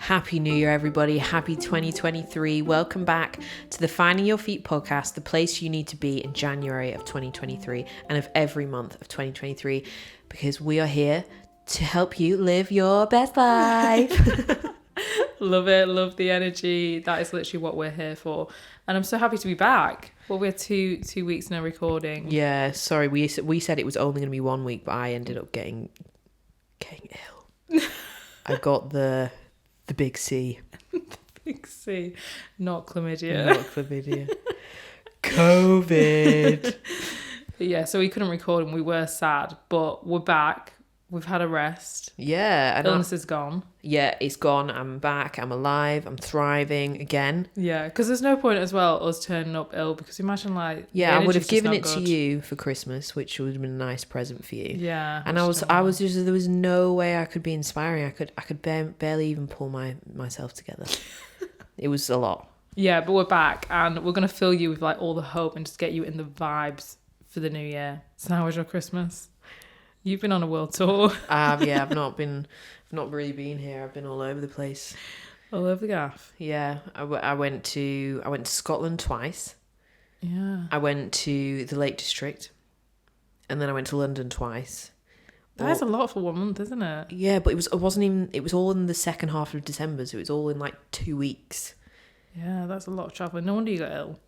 Happy New Year, everybody. Happy 2023. Welcome back to the Finding Your Feet podcast, the place you need to be in January of 2023 and of every month of 2023, because we are here to help you live your best life. Love it. Love the energy. That is literally what we're here for. And I'm so happy to be back. Well, we're two weeks now recording. Yeah, sorry. We said it was only going to be 1 week, but I ended up getting ill. I got the big C. Big C. Not chlamydia. Not chlamydia. COVID. Yeah, so we couldn't record and we were sad, but we're back. We've had a rest. Yeah. Illness is gone. Yeah, it's gone. I'm back. I'm alive. I'm thriving again. Yeah, because there's no point as well us turning up ill, because imagine like... Yeah, I would have given it to you for Christmas, which would have been a nice present for you. Yeah. And I was just, there was no way I could be inspiring. I could barely even pull myself together. It was a lot. Yeah, but we're back and we're going to fill you with like all the hope and just get you in the vibes for the new year. So how was your Christmas? You've been on a world tour. Yeah, I've not really been here. I've been all over the place. All over the gaff. Yeah, I went to Scotland twice. Yeah. I went to the Lake District, and then I went to London twice. That's a lot for 1 month, isn't it? Yeah, but it was all in the second half of December, so it was all in like 2 weeks. Yeah, that's a lot of travelling. No wonder you got ill.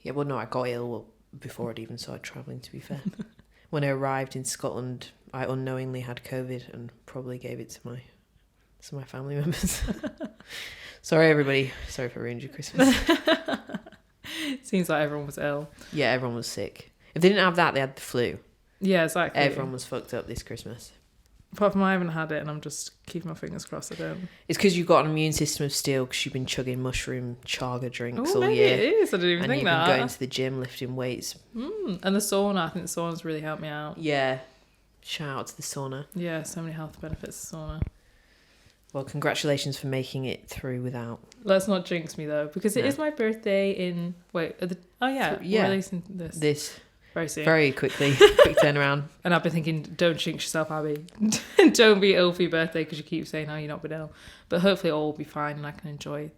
Yeah, well, no, I got ill before I'd even started travelling, to be fair. When I arrived in Scotland, I unknowingly had COVID and probably gave it to my family members. Sorry, everybody. Sorry if I ruined your Christmas. Seems like everyone was ill. Yeah, everyone was sick. If they didn't have that, they had the flu. Yeah, exactly. Everyone was fucked up this Christmas. Apart from I haven't had it, and I'm just keeping my fingers crossed I don't. It's because you've got an immune system of steel, because you've been chugging mushroom chaga drinks all maybe year. It is. I didn't even think that. And you've been going to the gym, lifting weights. And the sauna. I think the sauna's really helped me out. Yeah. Shout out to the sauna. Yeah, so many health benefits to sauna. Well, congratulations for making it through without. Let's not jinx me though, because it is my birthday in... Wait, yeah. We're releasing this. Very soon. Very quickly. Quick turnaround. And I've been thinking, don't jinx yourself, Abby. Don't be ill for your birthday, because you keep saying, oh, you're not been ill. But hopefully it all will be fine and I can enjoy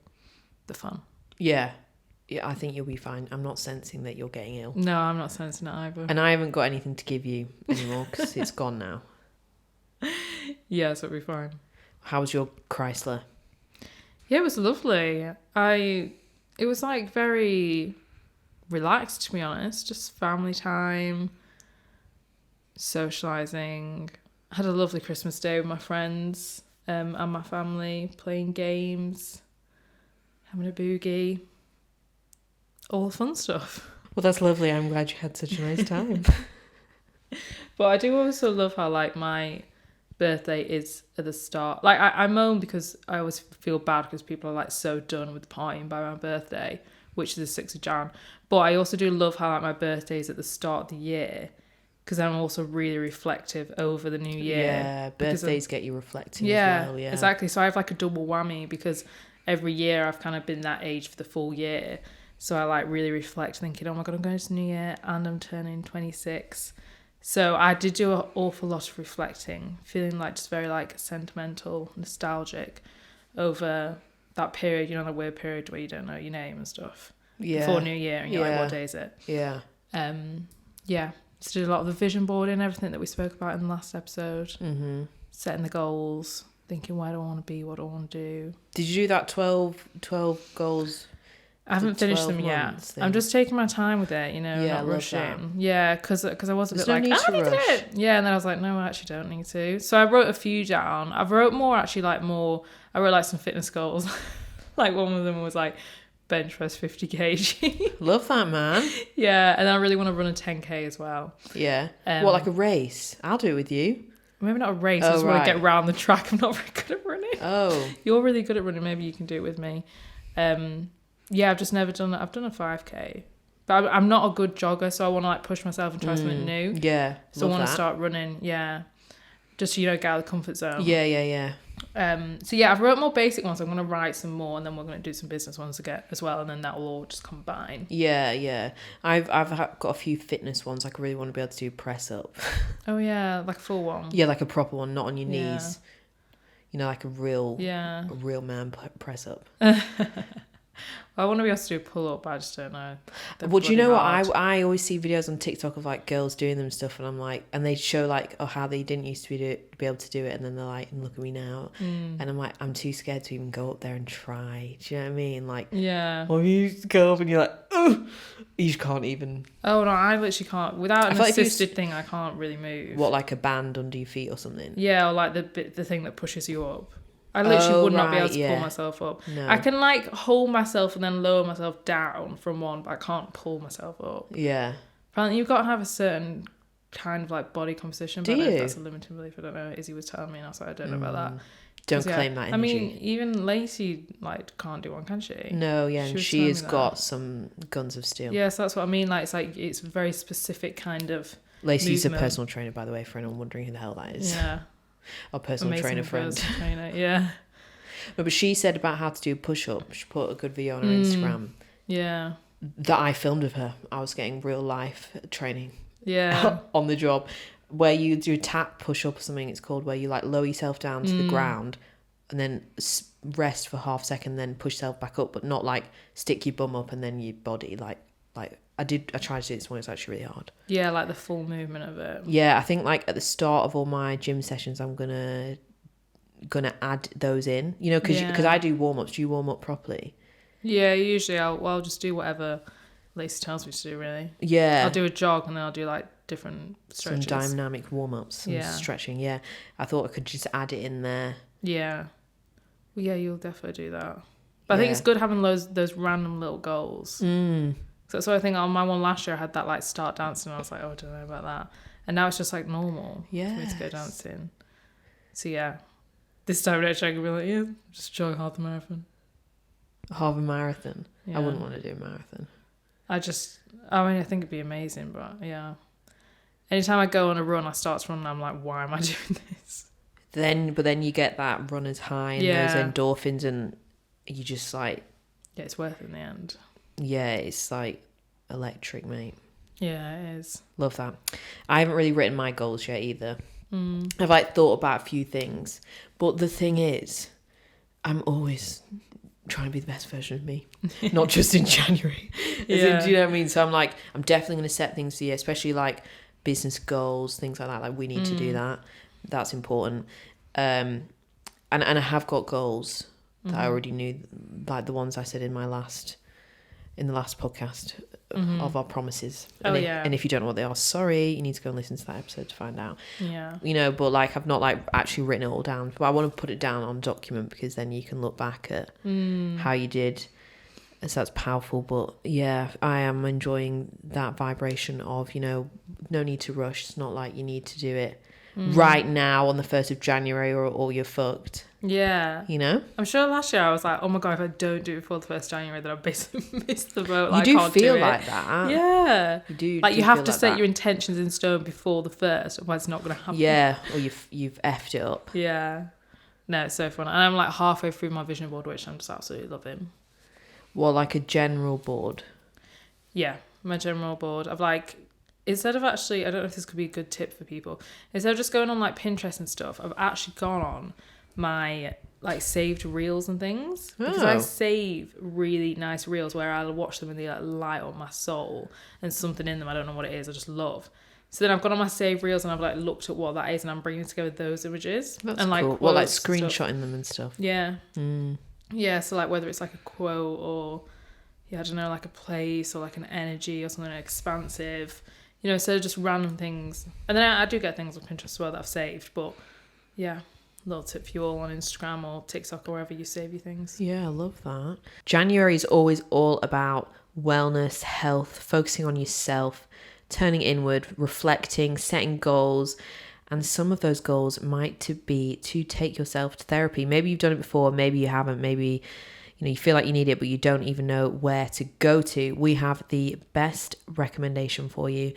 the fun. Yeah. Yeah, I think you'll be fine. I'm not sensing that you're getting ill. No, I'm not sensing it either. And I haven't got anything to give you anymore, because it's gone now. Yeah, so it'll be fine. How was your Chrysler? Yeah, it was lovely. It was like very... relaxed, to be honest. Just family time, socialising. Had a lovely Christmas day with my friends and my family, playing games, having a boogie, all the fun stuff. Well, that's lovely. I'm glad you had such a nice time. But I do also love how like my birthday is at the start. Like I moan because I always feel bad because people are like so done with partying by my birthday, which is the 6th of Jan. But I also do love how like my birthday is at the start of the year, because I'm also really reflective over the new year. Yeah, birthdays get you reflecting as well. Yeah, exactly. So I have like a double whammy, because every year I've kind of been that age for the full year. So I like really reflect, thinking, oh my God, I'm going to the new year and I'm turning 26. So I did do an awful lot of reflecting, feeling like just very like sentimental, nostalgic over that period, you know, the weird period where you don't know your name and stuff. Yeah. Before New Year, and you're like, what day is it? Yeah. Yeah. So did a lot of the vision boarding and everything that we spoke about in the last episode. Mm-hmm. Setting the goals, thinking where do I want to be, what do I want to do. Did you do that 12 goals? I haven't finished them yet. Thing. I'm just taking my time with it, you know, not rushing. That. Yeah, because I was a bit like, I need to do it. Yeah, and then I was like, no, I actually don't need to. So I wrote a few down. I wrote more, I wrote like some fitness goals. Like one of them was like bench press 50 kg. Love that, man. Yeah, and I really want to run a 10k as well. Yeah. What, like a race? I'll do it with you. Maybe not a race. I just want to get around the track. I'm not very good at running. Oh. You're really good at running. Maybe you can do it with me. Yeah, I've just never done it. I've done a 5k. But I'm not a good jogger, so I want to like push myself and try something new. Yeah. So I want to start running. Yeah. Just, you know, get out of the comfort zone. Yeah. So yeah, I've wrote more basic ones. I'm going to write some more, and then we're going to do some business ones as well, and then that will all just combine. Yeah. I've got a few fitness ones. Like I really want to be able to do press up. Oh yeah, like a full one. Yeah, like a proper one, not on your knees. You know, like a real man press up. I want to be able to do a pull-up, but I just don't know. Well, do you know what? I always see videos on TikTok of like girls doing them stuff, and I'm like, and they show like, how they didn't used to be able to do it, and then they're like, and look at me now, and I'm like, I'm too scared to even go up there and try. Do you know what I mean? Like, or you go up and you're like, oh, you just can't even. Oh no, I literally can't. Without an assisted thing, I can't really move. What, like a band under your feet or something? Yeah, or like the thing that pushes you up. I literally would not be able to pull myself up. No. I can like hold myself and then lower myself down from one, but I can't pull myself up. Yeah. Apparently you've got to have a certain kind of like body composition. Do you? If that's a limiting belief. I don't know. Izzy was telling me, and I was like, I don't know about that. Don't claim that energy. I mean, even Lacey like can't do one, can she? No, yeah, and she has got some guns of steel. Yes, that's what I mean. Like it's a very specific kind of Lacey's movement. a personal trainer, by the way, for anyone wondering who the hell that is. Yeah. Our personal trainer friend. Trainer, yeah. No, but she said about how to do a push-up. She put a good video on her Instagram. Yeah. That I filmed of her. I was getting real life training. Yeah. On the job. Where you do tap push-up or something, it's called, where you like lower yourself down to the ground and then rest for half a second, then push yourself back up, but not like stick your bum up and then your body like I tried to do this one. It's actually really hard. Yeah, like the full movement of it. Yeah, I think like at the start of all my gym sessions, I'm gonna add those in. You know, because I do warm-ups. Do you warm up properly? Yeah, usually I'll just do whatever Lacey tells me to do, really. Yeah. I'll do a jog and then I'll do like different stretches. Some dynamic warm-ups, some stretching, yeah. I thought I could just add it in there. Yeah. Well, yeah, you'll definitely do that. But I think it's good having those random little goals. So that's what I think on my one last year, I had that like start dancing, and I was like, oh, I don't know about that. And now it's just like normal for me to go dancing. So yeah. This time next year I could be like, just jog half the marathon. Half a marathon? Yeah. I wouldn't want to do a marathon. I think it'd be amazing, but yeah. Anytime I go on a run, I start to run and I'm like, why am I doing this? But then you get that runner's high and those endorphins, and you just like... Yeah, it's worth it in the end. Yeah, it's like electric, mate. Yeah, it is. Love that. I haven't really written my goals yet either. I've like thought about a few things, but the thing is, I'm always trying to be the best version of me, not just in January. Do you know what I mean? So I'm definitely going to set things for the year, especially like business goals, things like that. Like we need to do that. That's important. And I have got goals that I already knew, like the ones I said in the last podcast of our promises. And if you don't know what they are, sorry, you need to go and listen to that episode to find out. Yeah. You know, but like I've not like actually written it all down, but I want to put it down on document, because then you can look back at how you did. And so that's powerful. But yeah, I am enjoying that vibration of, you know, no need to rush. It's not like you need to do it right now on the 1st of January or you're fucked. Yeah. You know? I'm sure last year I was like, oh my God, if I don't do it before the 1st of January, then I've basically missed the boat. Like, you do I can't feel do like it. that. Yeah. You do. Like do you have to like set that. your intentions in stone before the 1st, otherwise it's not going to happen. Yeah. Or you've effed it up. Yeah. No, it's so fun. And I'm like halfway through my vision board, which I'm just absolutely loving. Well, like a general board. Yeah, my general board. I've like, instead of actually, I don't know if this could be a good tip for people, instead of just going on like Pinterest and stuff, I've actually gone on my like saved reels and things, because I save really nice reels where I'll watch them and they like light up my soul, and something in them, I don't know what it is, I just love. So then I've gone on my saved reels and I've like looked at what that is, and I'm bringing together those images. That's and like cool. Well, like screenshotting them and stuff. Yeah. Yeah, so like whether it's like a quote or I don't know, like a place or like an energy or something expansive, you know, instead of just random things. And then I do get things on Pinterest as well that I've saved, but yeah, little tip for you all on Instagram or TikTok or wherever you save your things. Yeah, I love that. January is always all about wellness, health, focusing on yourself, turning inward, reflecting, setting goals. And some of those goals might be to take yourself to therapy. Maybe you've done it before, maybe you haven't, maybe you feel like you need it, but you don't even know where to go to. We have the best recommendation for you.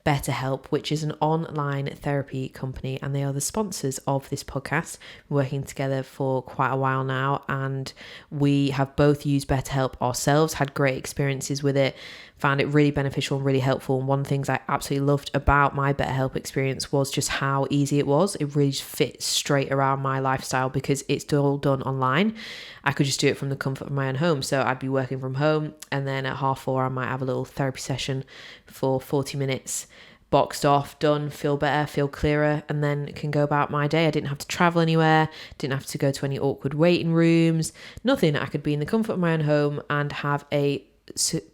BetterHelp, which is an online therapy company, and they are the sponsors of this podcast. We're working together for quite a while now, and we have both used BetterHelp ourselves, had great experiences with it, found it really beneficial and really helpful. And one of the things I absolutely loved about my BetterHelp experience was just how easy it was. It really just fit straight around my lifestyle because it's all done online. I could just do it from the comfort of my own home. So I'd be working from home, and then at 4:30 I might have a little therapy session for 40 minutes, boxed off, done, feel better, feel clearer, and then can go about my day. I didn't have to travel anywhere, didn't have to go to any awkward waiting rooms, nothing. I could be in the comfort of my own home and have a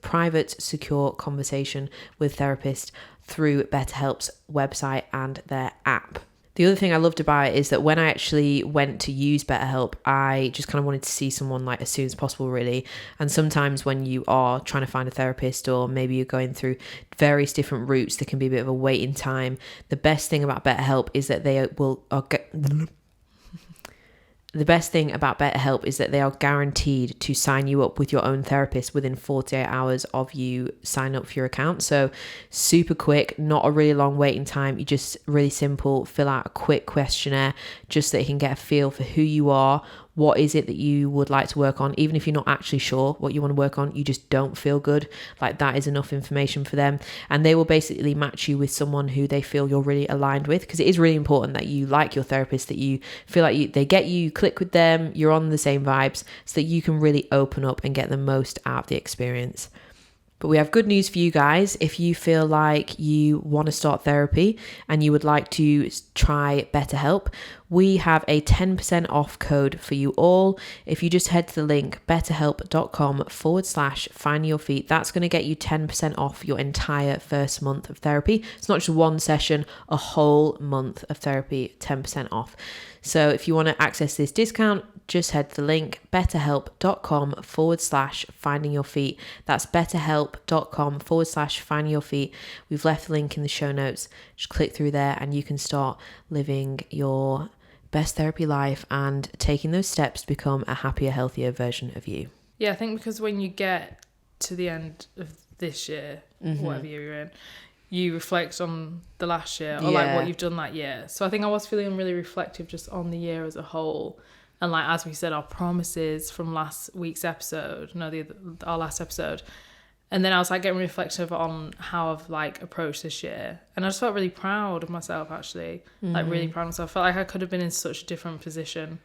private, secure conversation with therapist through BetterHelp's website and their app. The other thing I loved about it is that when I actually went to use BetterHelp, I just kind of wanted to see someone like as soon as possible, really. And sometimes when you are trying to find a therapist, or maybe you're going through various different routes, there can be a bit of a waiting time. The best thing about BetterHelp is that The best thing about BetterHelp is that they are guaranteed to sign you up with your own therapist within 48 hours of you sign up for your account. So super quick, not a really long waiting time. You just really simple, fill out a quick questionnaire just so that you can get a feel for who you are, what is it that you would like to work on. Even if you're not actually sure what you want to work on, you just don't feel good, like that is enough information for them. And they will basically match you with someone who they feel you're really aligned with, because it is really important that you like your therapist, that you feel like they get you, click with them, you're on the same vibes, so that you can really open up and get the most out of the experience. But we have good news for you guys. If you feel like you want to start therapy and you would like to try BetterHelp, we have a 10% off code for you all. If you just head to the link betterhelp.com/findingyourfeet, that's going to get you 10% off your entire first month of therapy. It's not just one session, a whole month of therapy, 10% off. So if you want to access this discount, just head to the link betterhelp.com/findingyourfeet. That's betterhelp.com/findingyourfeet. We've left the link in the show notes. Just click through there and you can start living your best therapy life and taking those steps to become a happier, healthier version of you. Yeah, I think because when you get to the end of this year, whatever year you're in, you reflect on the last year or like what you've done that year. So I think I was feeling really reflective just on the year as a whole. And like, as we said, our promises from last week's episode, our last episode. And then I was like getting reflective on how I've like approached this year. And I just felt really proud of myself, actually. Like really proud of myself. I felt like I could have been in such a different position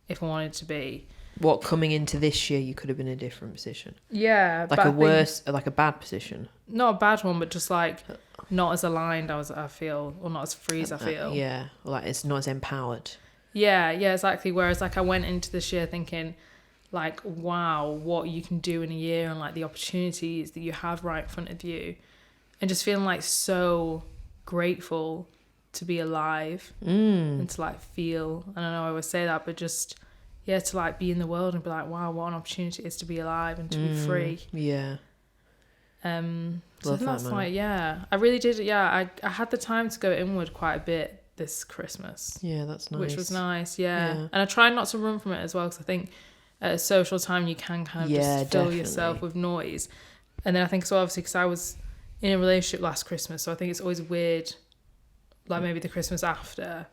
if I wanted to be. What, coming into this year, you could have been in a different position? Yeah. Like a worse, like a bad position? Not a bad one, but just like not as aligned as I feel, or not as free as I feel. Yeah, like it's not as empowered. Yeah, exactly. Whereas like I went into this year thinking like, wow, what you can do in a year and like the opportunities that you have right in front of you, and just feeling like so grateful to be alive and to like feel, I don't know, I always say that, but just to like be in the world and be like, wow, what an opportunity it is to be alive and to be free. Yeah. So I Love think that's that, man. like, I really did. I had the time to go inward quite a bit this Christmas. Yeah, that's nice. Which was nice, yeah. And I tried not to run from it as well, because I think at a social time you can kind of just fill yourself with noise. And then I think, so obviously, because I was in a relationship last Christmas, so I think it's always weird, like maybe the Christmas after,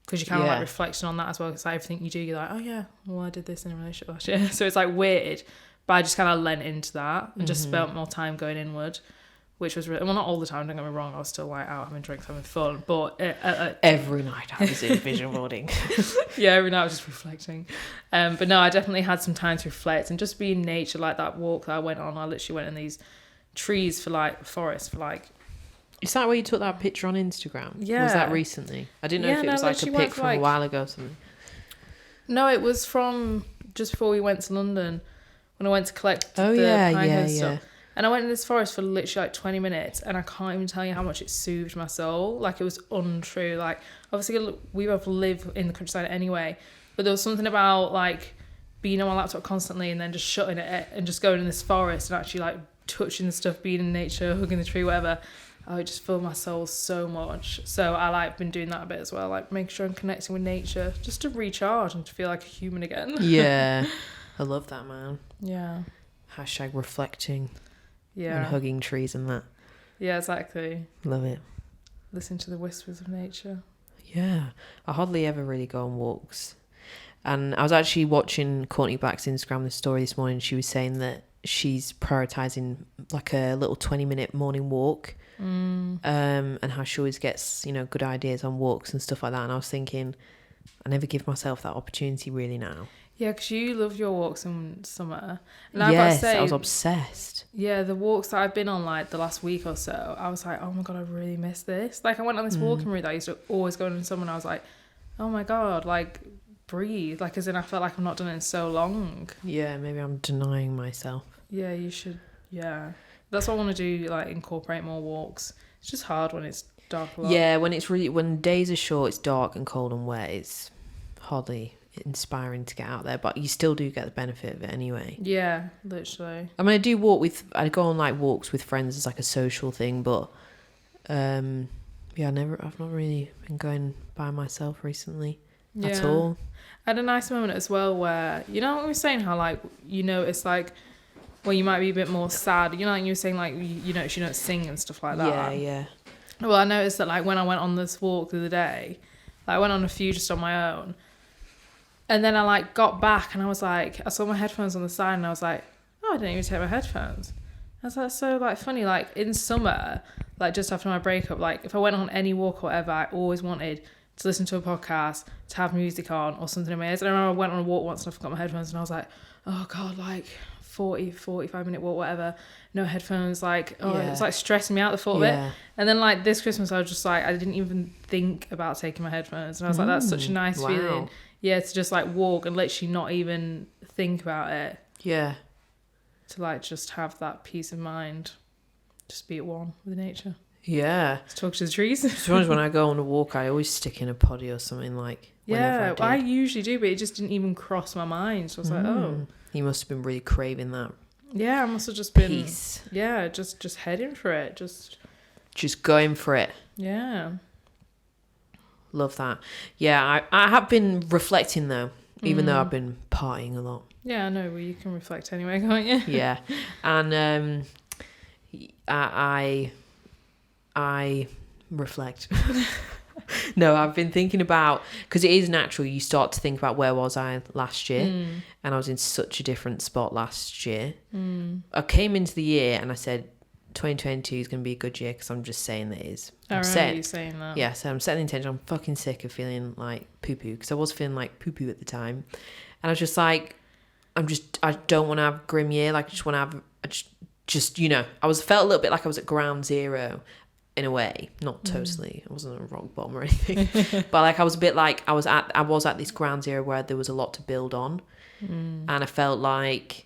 because you kind of like reflecting on that as well, because like everything you do, you're like, oh yeah, well I did this in a relationship last year. So it's like weird, but I just kind of lent into that and just spent more time going inward, which was really, well, not all the time, don't get me wrong, I was still like out having drinks, having fun, but every night I was in vision boarding. Every night I was just reflecting. But no, I definitely had some time to reflect and just be in nature. Like that walk that I went on, I literally went in these trees for like forest for like. Is that where you took that picture on Instagram? Yeah. Was that recently? I didn't know if it was like a pic from a while ago or something. No, it was from just before we went to London, when I went to collect the pine stuff. And I went in this forest for literally like 20 minutes, and I can't even tell you how much it soothed my soul. Like, it was untrue. Like, obviously we both live in the countryside anyway, but there was something about like being on my laptop constantly and then just shutting it and just going in this forest and actually like touching the stuff, being in nature, hugging the tree, whatever. Oh, it just filled my soul so much. So I like been doing that a bit as well, like making sure I'm connecting with nature just to recharge and to feel like a human again. Yeah. I love that, man. Yeah. # reflecting. Yeah. And hugging trees and that. Yeah, exactly. Love it. Listen to the whispers of nature. Yeah, I hardly ever really go on walks. And I was actually watching Courtney Black's Instagram story this morning. She was saying that she's prioritizing like a little 20-minute morning walk, and how she always gets, good ideas on walks and stuff like that. And I was thinking, I never give myself that opportunity really now. Yeah, because you love your walks in summer. And yes, I've got to say, I was obsessed. Yeah, the walks that I've been on like the last week or so, I was like, oh my God, I really miss this. Like I went on this walking route that I used to always go on in summer, and I was like, oh my God, like breathe. Like as in I felt like I've not done it in so long. Yeah, maybe I'm denying myself. Yeah, you should. Yeah. That's what I want to do, like incorporate more walks. It's just hard when it's dark a lot. Yeah, when days are short, it's dark and cold and wet, it's hardly inspiring to get out there, but you still do get the benefit of it anyway. Yeah, literally. I mean, I go on like walks with friends as like a social thing, but yeah, I've not really been going by myself recently at all. I had a nice moment as well where, you know what we were saying, how like, it's like, well, you might be a bit more sad, like you were saying, like, you don't sing and stuff like that. Yeah. Well, I noticed that like when I went on this walk the other day, like, I went on a few just on my own, and then I like got back and I was like, I saw my headphones on the side and I was like, oh, I didn't even take my headphones. I was like, so like funny, like in summer, like just after my breakup, like if I went on any walk or whatever, I always wanted to listen to a podcast, to have music on or something in my ears. And I remember I went on a walk once and I forgot my headphones and I was like, oh God, like 45-minute walk, whatever, no headphones, like, it's like stressing me out the thought of it. And then like this Christmas, I was just like, I didn't even think about taking my headphones. And I was like, that's such a nice feeling. Yeah, to just like walk and literally not even think about it. Yeah. To like just have that peace of mind. Just be at one with nature. Yeah. Just talk to the trees. Sometimes when I go on a walk, I always stick in a potty or something like. Yeah, I usually do, but it just didn't even cross my mind. So I was like, oh. You must have been really craving that. Yeah, I must have just been. Peace. Yeah, just heading for it. Just going for it. Yeah. Love that. Yeah, I have been reflecting though, even though I've been partying a lot. Yeah, I know. Well, you can reflect anyway, can't you? Yeah, and I reflect. No, I've been thinking about, because it is natural. You start to think about where was I last year, and I was in such a different spot last year. I came into the year and I said 2022 is going to be a good year, because I'm just saying that it is. I remember you saying that. Yeah, so I'm setting the intention. I'm fucking sick of feeling like poo-poo, because I was feeling like poo-poo at the time. And I was just like, I don't want to have a grim year. Like, I just want to have, felt a little bit like I was at ground zero in a way. Not totally. I wasn't at rock bottom or anything. But like, I was a bit like, I was at this ground zero where there was a lot to build on. And I felt like,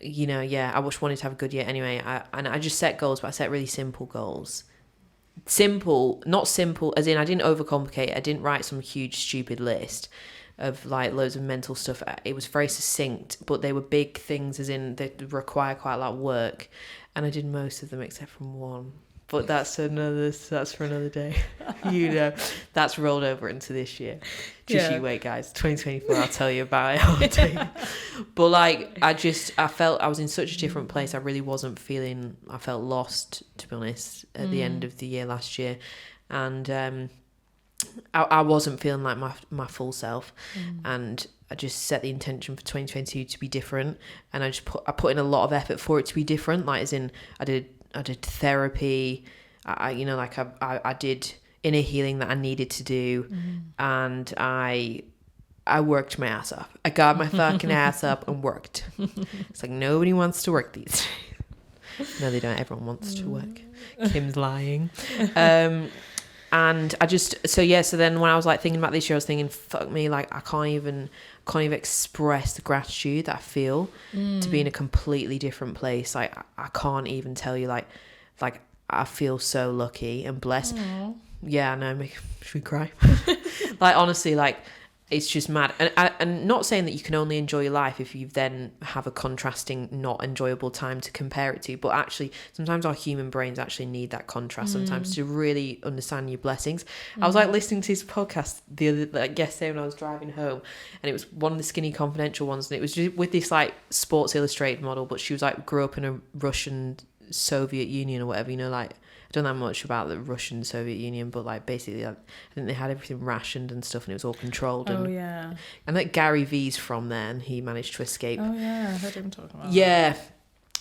I just wanted to have a good year anyway. I just set goals, but I set really simple goals. Simple, not simple, as in I didn't overcomplicate it. I didn't write some huge, stupid list of like loads of mental stuff. It was very succinct, but they were big things, as in they require quite a lot of work. And I did most of them except from one. But that's for another day. That's rolled over into this year. You wait, guys. 2024, I'll tell you about it. I'll tell you. But like, I felt I was in such a different place. I really wasn't feeling, I felt lost, to be honest, at the end of the year last year. And I wasn't feeling like my full self. And I just set the intention for 2022 to be different. And I put in a lot of effort for it to be different. Like, as in, I did therapy. I did inner healing that I needed to do, and I worked my ass off. I got my fucking ass up and worked. It's like nobody wants to work these days. No, they don't. Everyone wants to work. Kim's lying. And I just so then when I was like thinking about this year, I was thinking, fuck me, like I can't even express the gratitude that I feel to be in a completely different place. Like I can't even tell you, like I feel so lucky and blessed. Aww. Yeah, I know. Should we cry? Like, honestly, like, it's just mad. And not saying that you can only enjoy your life if you then have a contrasting, not enjoyable time to compare it to. But actually, sometimes our human brains actually need that contrast sometimes to really understand your blessings. I was like listening to this podcast yesterday when I was driving home, and it was one of the Skinny Confidential ones, and it was just with this like Sports Illustrated model, but she was like grew up in a Russian Soviet Union or whatever, you know, like, I don't know much about the Russian Soviet Union, but like basically like, I think they had everything rationed and stuff, and it was all controlled. Oh, and yeah. and like Gary V's from there, and he managed to escape. Oh, yeah. I heard him talking about Yeah.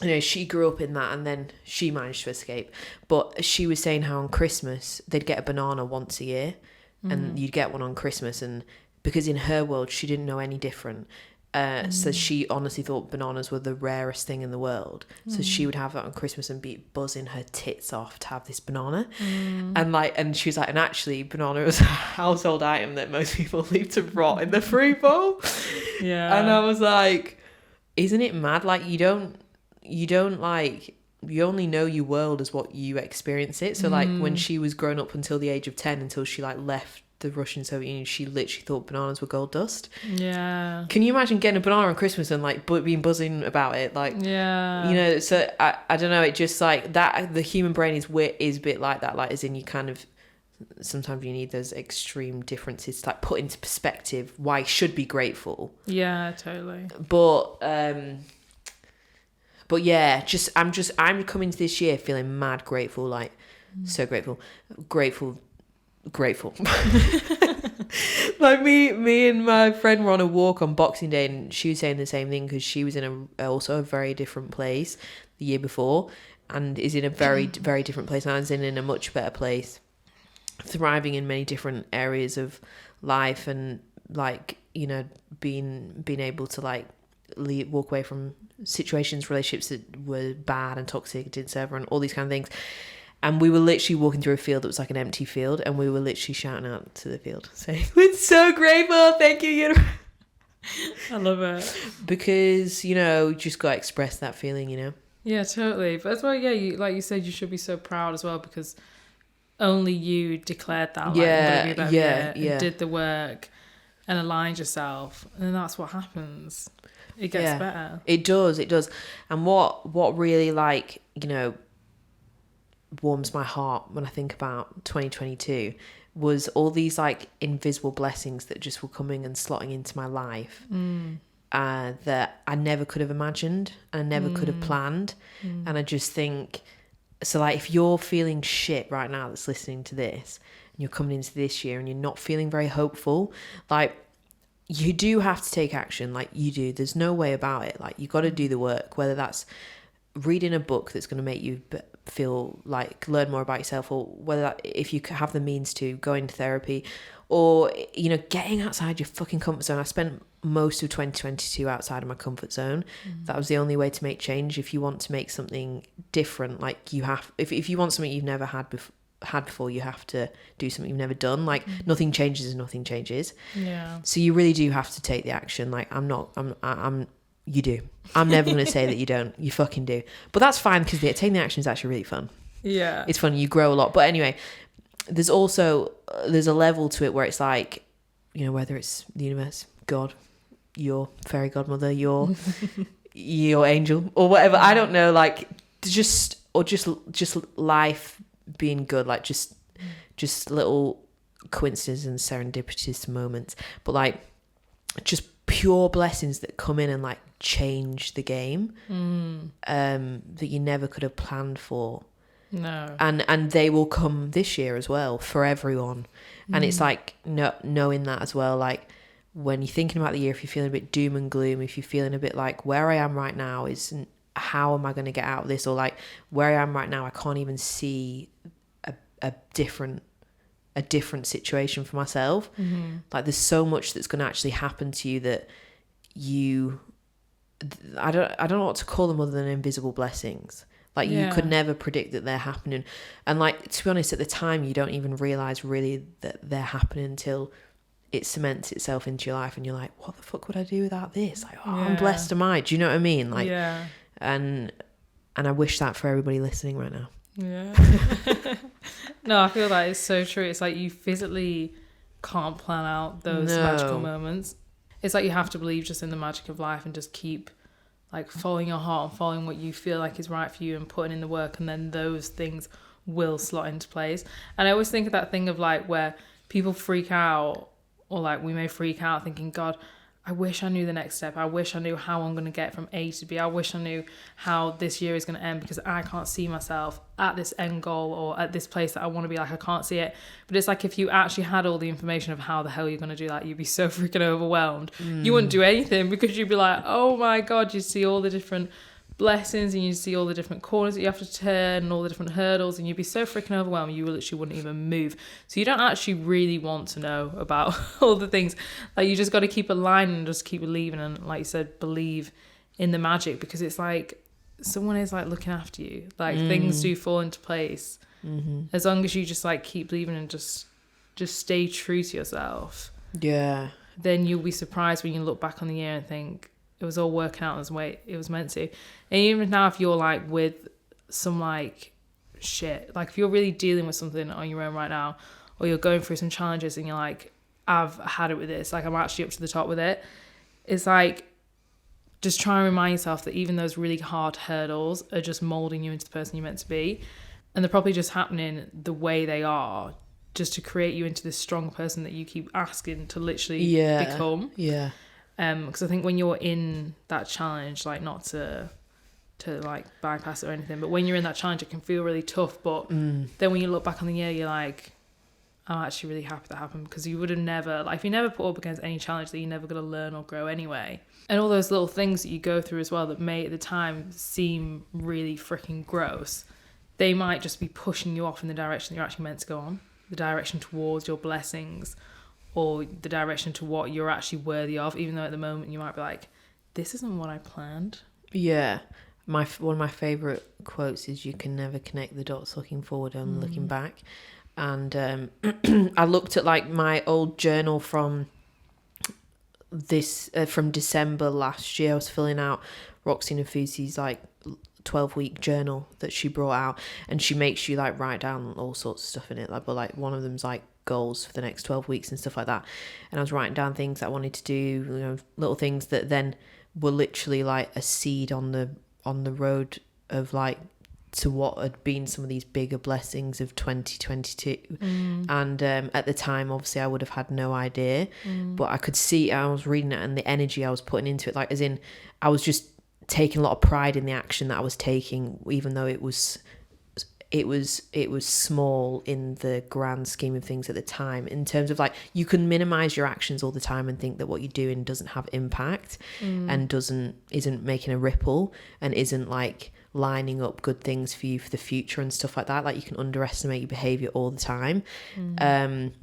You know, she grew up in that, and then she managed to escape. But she was saying how on Christmas they'd get a banana once a year, and you'd get one on Christmas, and because in her world she didn't know any different. So she honestly thought bananas were the rarest thing in the world. So she would have that on Christmas and be buzzing her tits off to have this banana. And she was like, and actually banana is a household item that most people leave to rot in the fruit bowl. Yeah. And I was like, isn't it mad? Like, you don't like, you only know your world as what you experience it. So like when she was grown up until the age of 10, until she like left the Russian Soviet Union, she literally thought bananas were gold dust. Yeah. Can you imagine getting a banana on Christmas and like being buzzing about it? Like, yeah. you know, so I don't know, it just like that, the human brain is a bit like that, like as in you kind of, sometimes you need those extreme differences to like put into perspective why you should be grateful. Yeah, totally. But yeah, I'm coming to this year feeling mad grateful, like so grateful. Like me and my friend were on a walk on Boxing Day, and she was saying the same thing because she was in also a very different place the year before, and is in a very very different place now. Is in a much better place, thriving in many different areas of life, and like, you know, being able to like walk away from situations, relationships that were bad and toxic, didn't serve her, and all these kind of things. And we were literally walking through a field that was like an empty field, and we were literally shouting out to the field saying, "We're so grateful, thank you, universe." I love it. Because, you know, you just got to express that feeling, you know. Yeah, totally. But as well, yeah, you, like you said, you should be so proud as well, because only you declared that. Like, and did the work and aligned yourself, and then that's what happens. It gets better. It does. And what really, like, you know, warms my heart when I think about 2022 was all these like invisible blessings that just were coming and slotting into my life that I never could have imagined and I never could have planned. And I just think, so like, if you're feeling shit right now that's listening to this, and you're coming into this year and you're not feeling very hopeful, like, you do have to take action. Like, you do, there's no way about it. Like, you got to do the work, whether that's reading a book that's going to make you feel like learn more about yourself, or whether that, if you have the means to go into therapy, or, you know, getting outside your fucking comfort zone. I spent most of 2022 outside of my comfort zone. That was the only way to make change. If you want to make something different, like, you have, if you want something you've never had before, you have to do something you've never done. Like, nothing changes. Yeah. So you really do have to take the action. Like, you do. I'm never going to say that you don't. You fucking do. But that's fine, because taking the action is actually really fun. Yeah. It's fun. You grow a lot. But anyway, there's a level to it where it's like, you know, whether it's the universe, God, your fairy godmother, your angel, or whatever. I don't know. Like, just life being good. Like, just little coincidences and serendipitous moments. But like, just pure blessings that come in and like change the game that you never could have planned for. No. And they will come this year as well for everyone. And it's like knowing that as well, like, when you're thinking about the year, if you're feeling a bit doom and gloom, if you're feeling a bit like, where I am right now is, how am I going to get out of this? Or like, where I am right now, I can't even see a different situation for myself. Like, there's so much that's going to actually happen to you that I don't know what to call them other than invisible blessings. Like, you could never predict that they're happening. And like, to be honest, at the time, you don't even realize really that they're happening until it cements itself into your life, and you're like, what the fuck would I do without this? Like, I'm blessed, am I? Do you know what I mean? Like, and I wish that for everybody listening right now. Yeah. No, I feel like it's so true. It's like, you physically can't plan out those magical moments. It's like, you have to believe just in the magic of life and just keep like following your heart and following what you feel like is right for you and putting in the work, and then those things will slot into place. And I always think of that thing of like, where people freak out, or like, we may freak out thinking, God, I wish I knew the next step. I wish I knew how I'm going to get from A to B. I wish I knew how this year is going to end, because I can't see myself at this end goal or at this place that I want to be. Like, I can't see it. But it's like, if you actually had all the information of how the hell you're going to do that, you'd be so freaking overwhelmed. You wouldn't do anything, because you'd be like, oh my God, you see all the different blessings and you see all the different corners that you have to turn and all the different hurdles, and you'd be so freaking overwhelmed you literally wouldn't even move. So you don't actually really want to know about all the things. Like, you just got to keep aligning and just keep believing, and like you said, believe in the magic, because it's like someone is like looking after you. Like things do fall into place as long as you just like keep believing and just stay true to yourself. Yeah. Then you'll be surprised when you look back on the year and think, it was all working out as the way it was meant to. And even now, if you're like with some like shit, like if you're really dealing with something on your own right now, or you're going through some challenges and you're like, I've had it with this, like I'm actually up to the top with it. It's like, just try and remind yourself that even those really hard hurdles are just molding you into the person you're meant to be. And they're probably just happening the way they are, just to create you into this strong person that you keep asking to literally become. Yeah. Because I think when you're in that challenge, like, not to like bypass it or anything, but when you're in that challenge, it can feel really tough. But then when you look back on the year, you're like, I'm actually really happy that happened, because you would have never, like, if you never put up against any challenge, that you're never going to learn or grow anyway. And all those little things that you go through as well that may at the time seem really freaking gross, they might just be pushing you off in the direction that you're actually meant to go on, the direction towards your blessings, or the direction to what you're actually worthy of, even though at the moment you might be like, this isn't what I planned. Yeah. One of my favourite quotes is, you can never connect the dots looking forward, only looking back. And I looked at like my old journal from December last year. I was filling out Roxy Nafusi's like 12-week journal that she brought out, and she makes you like write down all sorts of stuff in it, like, but like one of them's like goals for the next 12 weeks and stuff like that. And I was writing down things that I wanted to do, you know, little things that then were literally like a seed on the road of like to what had been some of these bigger blessings of 2022. And at the time, obviously I would have had no idea, but I could see, I was reading it and the energy I was putting into it, like, as in I was just taking a lot of pride in the action that I was taking, even though it was small in the grand scheme of things at the time, in terms of like, you can minimize your actions all the time and think that what you're doing doesn't have impact and isn't making a ripple and isn't like lining up good things for you for the future and stuff like that. Like, you can underestimate your behavior all the time. And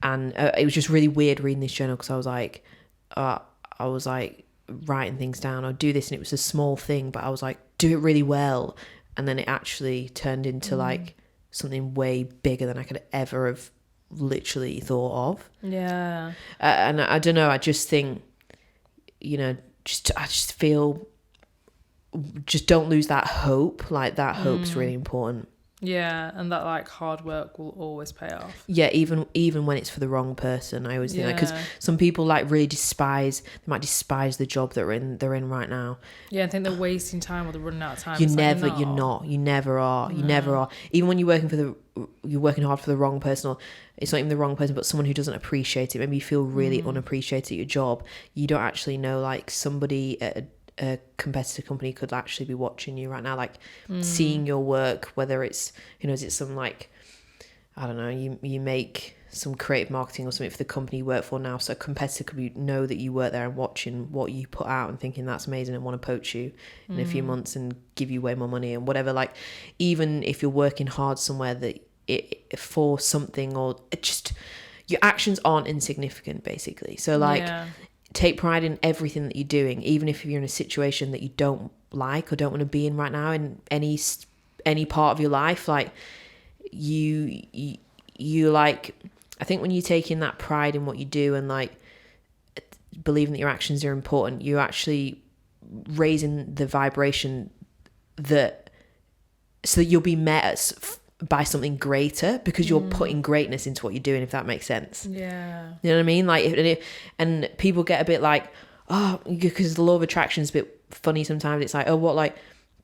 it was just really weird reading this journal, because I was like writing things down, I'd do this, and it was a small thing, but I was like, do it really well, and then it actually turned into like something way bigger than I could ever have literally thought of. And I don't know, I just think, you know, I just feel, just don't lose that hope. Like, that hope's really important. And that like hard work will always pay off. Even when it's for the wrong person. I always think that, because some people like really might despise the job that they're in right now. I think they're wasting time, or they're running out of time. You never are. Even when you're working hard for the wrong person, or it's not even the wrong person, but someone who doesn't appreciate it. Maybe you feel really unappreciated at your job. You don't actually know, like, somebody at a competitor company could actually be watching you right now, like seeing your work, whether it's, you know, is it some like, I don't know, you make some creative marketing or something for the company you work for now, so a competitor could know that you work there and watching what you put out and thinking that's amazing and want to poach you in a few months and give you way more money and whatever. Like, even if you're working hard somewhere that for something, or just your actions aren't insignificant, basically. So like, take pride in everything that you're doing, even if you're in a situation that you don't like or don't want to be in right now, in any part of your life. Like, you like, I think when you take in that pride in what you do and like believing that your actions are important, you're actually raising the vibration so that you'll be met by something greater, because you're putting greatness into what you're doing, if that makes sense. You know what I mean? Like, and people get a bit like, oh, because the law of attraction is a bit funny sometimes. It's like, oh, what, like,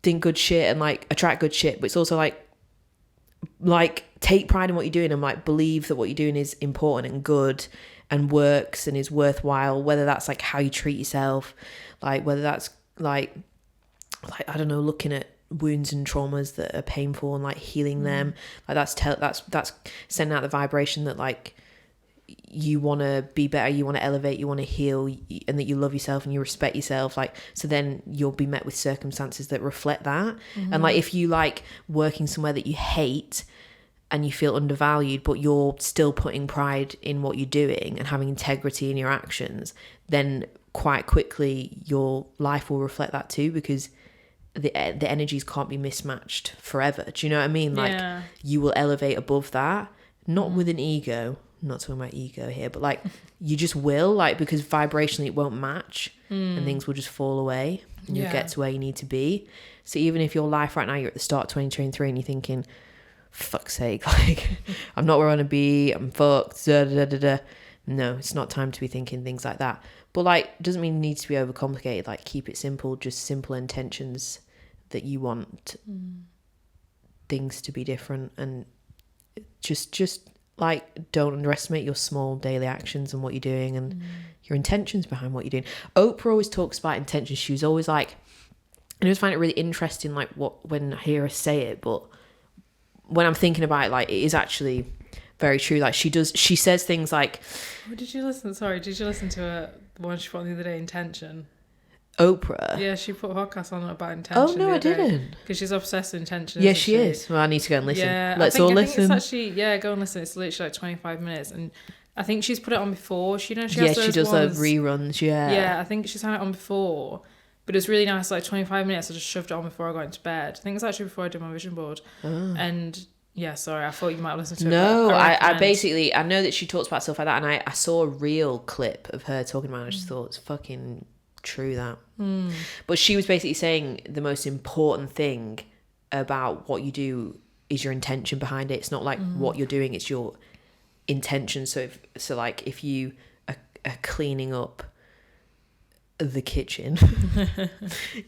think good shit and like attract good shit, but it's also like take pride in what you're doing and like believe that what you're doing is important and good, and works and is worthwhile, whether that's like how you treat yourself, like whether that's like I don't know, looking at wounds and traumas that are painful and like healing them, like that's sending out the vibration that like you want to be better, you want to elevate, you want to heal, and that you love yourself and you respect yourself. Like, so then you'll be met with circumstances that reflect that. And like if you like working somewhere that you hate and you feel undervalued, but you're still putting pride in what you're doing and having integrity in your actions, then quite quickly your life will reflect that too, because the energies can't be mismatched forever. Do you know what I mean? Like you will elevate above that, not with an ego. I'm not talking about ego here, but like you just will, like, because vibrationally it won't match and things will just fall away and you'll get to where you need to be. So even if your life right now, you're at the start of 2023 and you're thinking, fuck's sake, like I'm not where I want to be, I'm fucked, da, da, da, da. No, it's not time to be thinking things like that. But like, doesn't mean it needs to be overcomplicated. Like, keep it simple, just simple intentions that you want things to be different, and just like, don't underestimate your small daily actions and what you're doing and your intentions behind what you're doing. Oprah always talks about intentions. She was always like, and I always find it really interesting, like when I hear her say it, but when I'm thinking about it, like, it is actually very true. Like, she says things like, did you listen to the one she put on the other day, intention? Oprah? Yeah, she put a podcast on about intention. Oh no, I didn't. Because she's obsessed with intention. Yeah, she is. Well, I need to go and listen. Yeah, Let's all listen. I think it's actually, go and listen. It's literally like 25 minutes, and I think she's put it on before. She has those she does ones. those reruns. Yeah, I think she's had it on before, but it was really nice. Like 25 minutes, I just shoved it on before I got into bed. I think it's actually before I did my vision board. And yeah, sorry, I thought you might listen to it. No, I basically, I know that she talks about stuff like that, and I saw a real clip of her talking about it. I just thought it's fucking true that. But she was basically saying the most important thing about what you do is your intention behind it. It's not like what you're doing, it's your intention. So like if you are cleaning up the kitchen,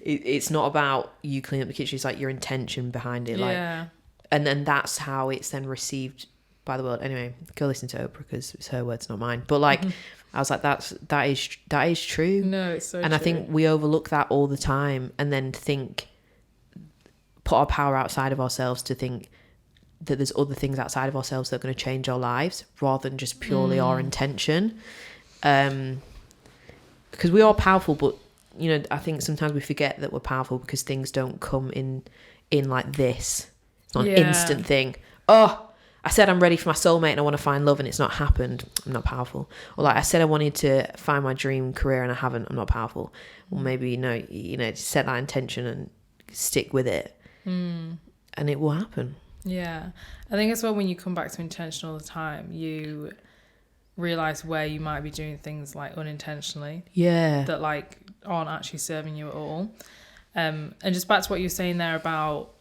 it's not about you cleaning up the kitchen, it's like your intention behind it. Like, and then that's how it's then received by the world. Anyway, go listen to Oprah because it's her words, not mine. But like, I was like, that is true. No, it's so and true. I think we overlook that all the time, and then put our power outside of ourselves to think that there's other things outside of ourselves that are going to change our lives rather than just purely our intention. Because we are powerful, but you know, I think sometimes we forget that we're powerful because things don't come in like this. It's not an instant thing. Oh, I said I'm ready for my soulmate and I want to find love and it's not happened. I'm not powerful. Or like I said I wanted to find my dream career and I haven't. I'm not powerful. Or maybe, you know, set that intention and stick with it. And it will happen. Yeah. I think as well, when you come back to intention all the time, you realise where you might be doing things like unintentionally. Yeah. That like aren't actually serving you at all. And just back to what you were saying there about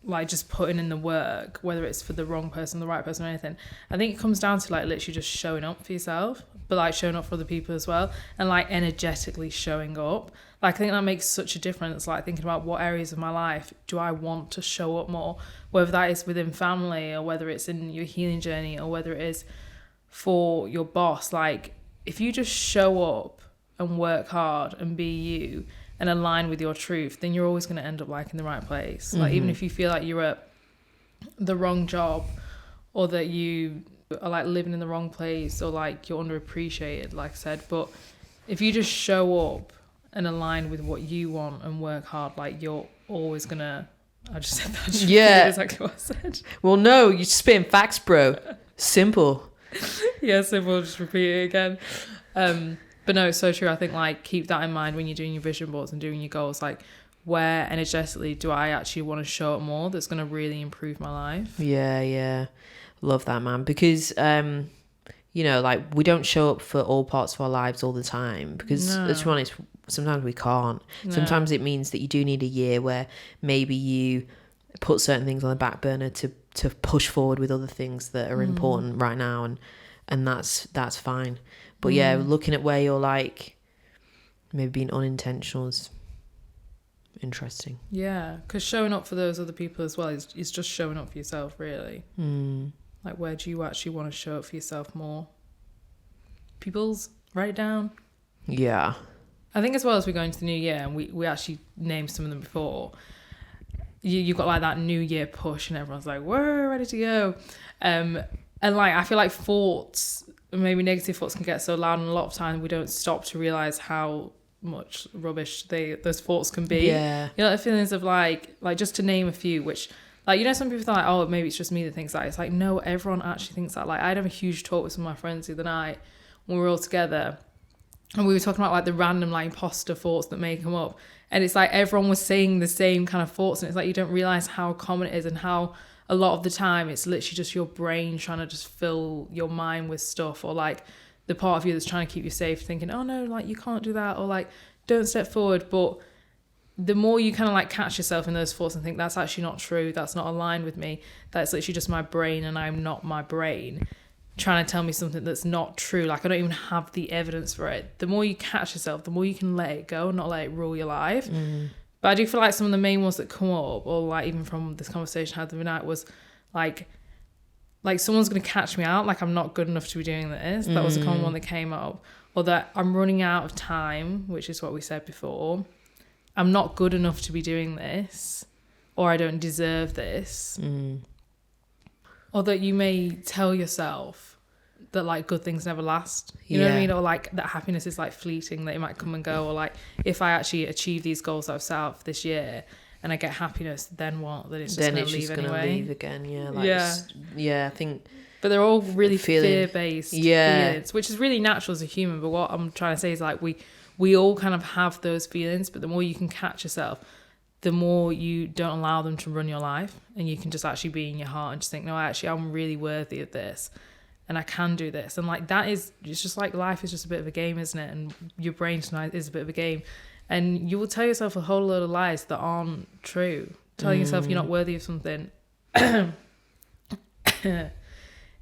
like just putting in the work, whether it's for the wrong person, the right person, or anything. I think it comes down to like literally just showing up for yourself, but like showing up for other people as well, and like energetically showing up. Like I think that makes such a difference. Like thinking about what areas of my life do I want to show up more, whether that is within family or whether it's in your healing journey or whether it is for your boss. Like if you just show up and work hard and be you and align with your truth, then you're always going to end up like in the right place. Like even if you feel like you're at the wrong job or that you are like living in the wrong place or like you're underappreciated, like I said, but if you just show up and align with what you want and work hard, like you're always gonna, I just said that. Yeah. Exactly what I said. Well, no, you're spitting facts, bro. Simple. Yeah, simple. Just repeat it again. But no, it's so true. I think like keep that in mind when you're doing your vision boards and doing your goals. Like where energetically do I actually want to show up more that's going to really improve my life? Yeah. Love that, man. Because, you know, like we don't show up for all parts of our lives all the time because let's be honest, sometimes we can't. No. Sometimes it means that you do need a year where maybe you put certain things on the back burner to push forward with other things that are important right now. And that's fine. But yeah, looking at where you're like maybe being unintentional is interesting. Yeah, because showing up for those other people as well is just showing up for yourself, really. Like where do you actually want to show up for yourself more? people's, write it down. Yeah. I think as well as we go into the new year, and we actually named some of them before, you've got like that new year push and everyone's like, we're ready to go. And like, I feel like thoughts, maybe negative thoughts, can get so loud, and a lot of time we don't stop to realise how much rubbish those thoughts can be. Yeah. You know, the feelings of like just to name a few, which, like, you know, some people think like, oh, maybe it's just me that thinks that. It's like, no, everyone actually thinks that. Like, I had a huge talk with some of my friends the other night when we were all together, and we were talking about like the random like imposter thoughts that may come up, and it's like everyone was saying the same kind of thoughts, and it's like you don't realise how common it is, and how a lot of the time it's literally just your brain trying to just fill your mind with stuff, or like the part of you that's trying to keep you safe thinking, oh no, like you can't do that, or like don't step forward. But the more you kind of like catch yourself in those thoughts and think that's actually not true, that's not aligned with me, that's literally just my brain and I'm not my brain trying to tell me something that's not true, like I don't even have the evidence for it, the more you catch yourself, the more you can let it go, not let it rule your life. But I do feel like some of the main ones that come up, or like even from this conversation I had the other night, was like someone's going to catch me out, like I'm not good enough to be doing this. That was a common one that came up. Or that I'm running out of time, which is what we said before. I'm not good enough to be doing this, or I don't deserve this. Or that you may tell yourself that like good things never last. You know what I mean? Or like that happiness is like fleeting, that it might come and go. Or like if I actually achieve these goals that I've set out for this year and I get happiness, then what? Then it's just going to leave anyway. Then it's just going to leave again. Yeah. Like, yeah, I think. But they're all really fear-based feelings, which is really natural as a human. But what I'm trying to say is like we all kind of have those feelings, but the more you can catch yourself, the more you don't allow them to run your life, and you can just actually be in your heart and just think, no, actually, I'm really worthy of this, and I can do this. And like that is, it's just like life is just a bit of a game, isn't it? And your brain tonight is a bit of a game, and you will tell yourself a whole load of lies that aren't true. Telling yourself you're not worthy of something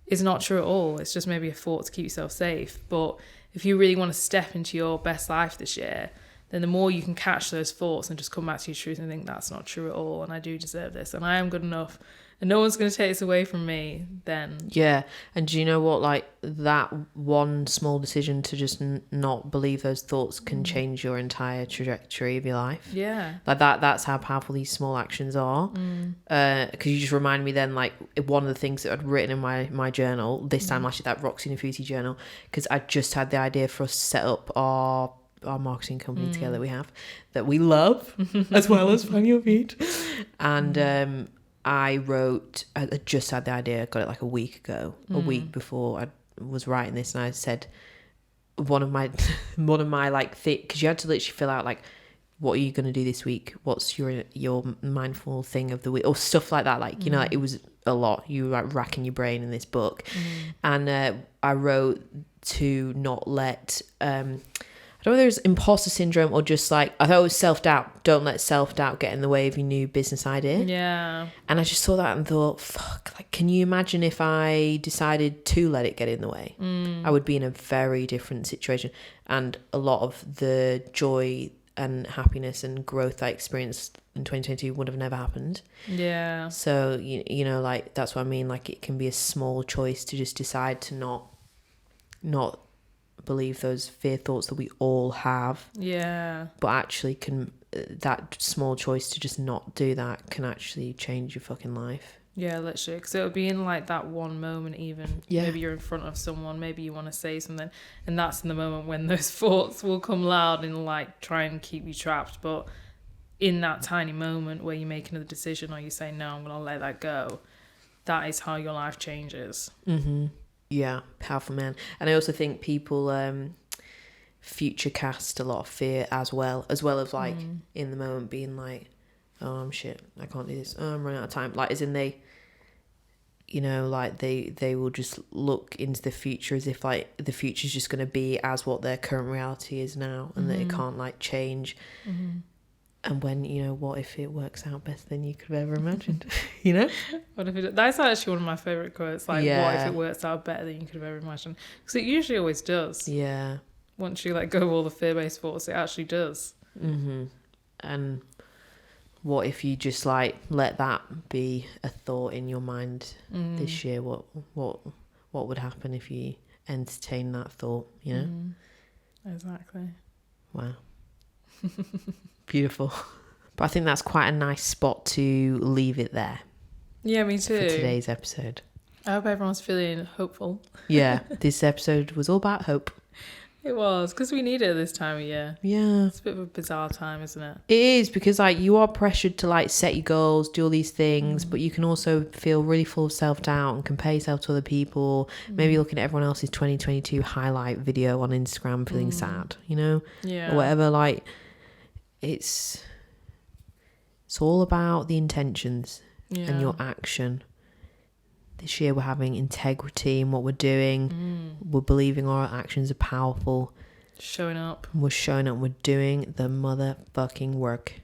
is not true at all. It's just maybe a thought to keep yourself safe. But if you really want to step into your best life this year, then the more you can catch those thoughts and just come back to your truth and think that's not true at all, and I do deserve this, and I am good enough, and no one's going to take this away from me, then... Yeah, and do you know what? Like, that one small decision to just not believe those thoughts can change your entire trajectory of your life. Yeah. Like, that's how powerful these small actions are. Because you just remind me then, like, one of the things that I'd written in my journal, this time last year, that Roxy Nafusi journal, because I just had the idea for us to set up our marketing company together that we love, as well as Find Your Feet. And I just had the idea, got it like a week ago, a week before I was writing this, and I said one of my like, because you had to literally fill out like, what are you going to do this week? What's your mindful thing of the week, or stuff like that. Like, you know, like, it was a lot. You were like racking your brain in this book, and I wrote to not let I don't know whether it's imposter syndrome or just like, I thought it was self-doubt. Don't let self-doubt get in the way of your new business idea. Yeah. And I just saw that and thought, fuck, like, can you imagine if I decided to let it get in the way? I would be in a very different situation. And a lot of the joy and happiness and growth I experienced in 2022 would have never happened. Yeah. So, you know, like, that's what I mean. Like, it can be a small choice to just decide to not believe those fear thoughts that we all have. Yeah. But actually that small choice to just not do that can actually change your fucking life. Yeah, literally. Because it'll be in like that one moment even. Yeah. Maybe you're in front of someone, maybe you want to say something, and that's in the moment when those thoughts will come loud and like try and keep you trapped. But in that tiny moment where you're making a decision, or you say, no, I'm going to let that go, that is how your life changes. Yeah, powerful, man. And I also think people future cast a lot of fear as well as like in the moment being like, oh, I'm shit, I can't do this, oh, I'm running out of time. Like, as in they, you know, like they will just look into the future as if like the future is just going to be as what their current reality is now, and that it can't like change. And when, you know, what if it works out better than you could have ever imagined? You know? What if it... That's actually one of my favourite quotes. Like, what if it works out better than you could have ever imagined? Because it usually always does. Yeah. Once you let go of all the fear-based thoughts, it actually does. And what if you just like let that be a thought in your mind this year? What would happen if you entertain that thought, you know? Exactly. Wow. Beautiful. But I think that's quite a nice spot to leave it there. Yeah, me too. For today's episode. I hope everyone's feeling hopeful. Yeah, this episode was all about hope. It was, because we need it this time of year. Yeah. It's a bit of a bizarre time, isn't it? It is, because like you are pressured to like set your goals, do all these things, but you can also feel really full of self-doubt and compare yourself to other people. Maybe looking at everyone else's 2022 highlight video on Instagram feeling sad, you know? Yeah. Or whatever. Like, it's all about the intentions and your action. This year we're having integrity in what we're doing. We're believing our actions are powerful. Showing up. We're showing up. We're doing the motherfucking work.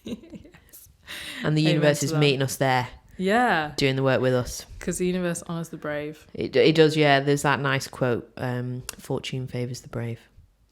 Yes. And the universe is meeting us there. Yeah. Doing the work with us. Because the universe honours the brave. It does, yeah. There's that nice quote, fortune favours the brave.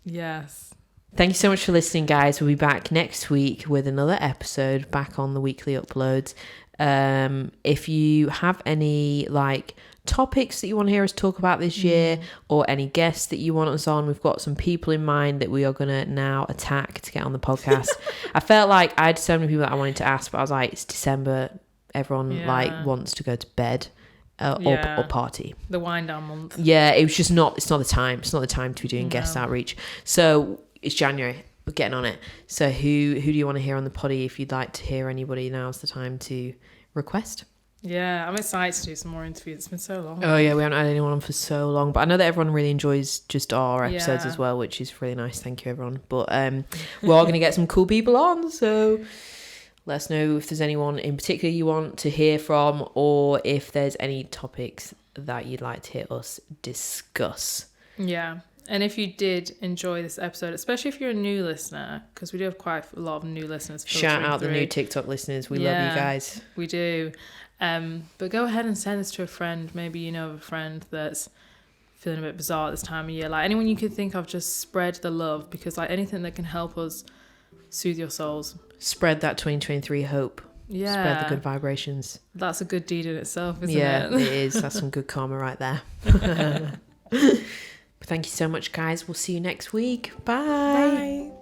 Yes. Thank you so much for listening, guys. We'll be back next week with another episode back on the weekly uploads. If you have any like topics that you want to hear us talk about this year, or any guests that you want us on, we've got some people in mind that we are going to now attack to get on the podcast. I felt like I had so many people that I wanted to ask, but I was like, it's December, everyone like wants to go to bed or party. The wind down month. Yeah, it's not the time to be doing guest outreach. So it's January. We're getting on it. So who do you want to hear on the poddy? If you'd like to hear anybody, now's the time to request. Yeah, I'm excited to do some more interviews. It's been so long. Oh yeah, we haven't had anyone on for so long, but I know that everyone really enjoys just our episodes as well, which is really nice. Thank you, everyone. But we're all going to get some cool people on, so let us know if there's anyone in particular you want to hear from, or if there's any topics that you'd like to hear us discuss. Yeah. And if you did enjoy this episode, especially if you're a new listener, because we do have quite a lot of new listeners. Shout out the new TikTok listeners. We love you guys. We do. But go ahead and send this to a friend. Maybe you know of a friend that's feeling a bit bizarre at this time of year. Like anyone you could think of, just spread the love, because like anything that can help us soothe your souls. Spread that 2023 hope. Yeah. Spread the good vibrations. That's a good deed in itself, isn't it? Yeah, it is. That's some good karma right there. Thank you so much, guys. We'll see you next week. Bye. Bye.